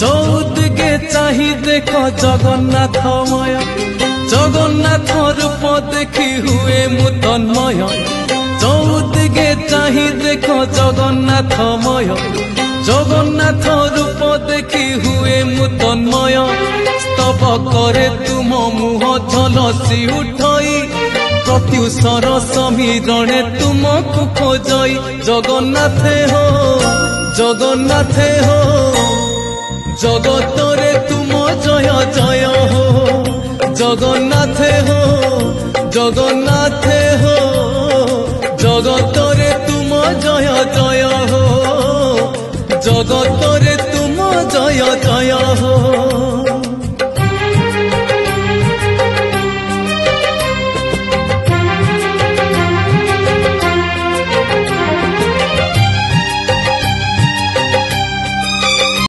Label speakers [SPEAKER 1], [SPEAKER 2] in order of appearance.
[SPEAKER 1] চৌদিকে চাহি দেখ জগন্নাথময়, জগন্নাথ রূপ দেখি হুয়ে মু তন্ময়। চৌদিকে চাহি দেখ জগন্নাথময়, জগন্নাথ রূপ দেখি হুয়ে মু তন্ময়। স্তব করে তুম মুহ ঝলসি উঠই, প্রত্যুষর সমীরণে তুমকু খোঁজই। জগন্নাথে হো, জগন্নাথে হো, জগতরে তুম জয় জয় হো। জগন্নাথে হো, জগন্নাথে হো, জগতরে তুম জয় জয় হো। জগত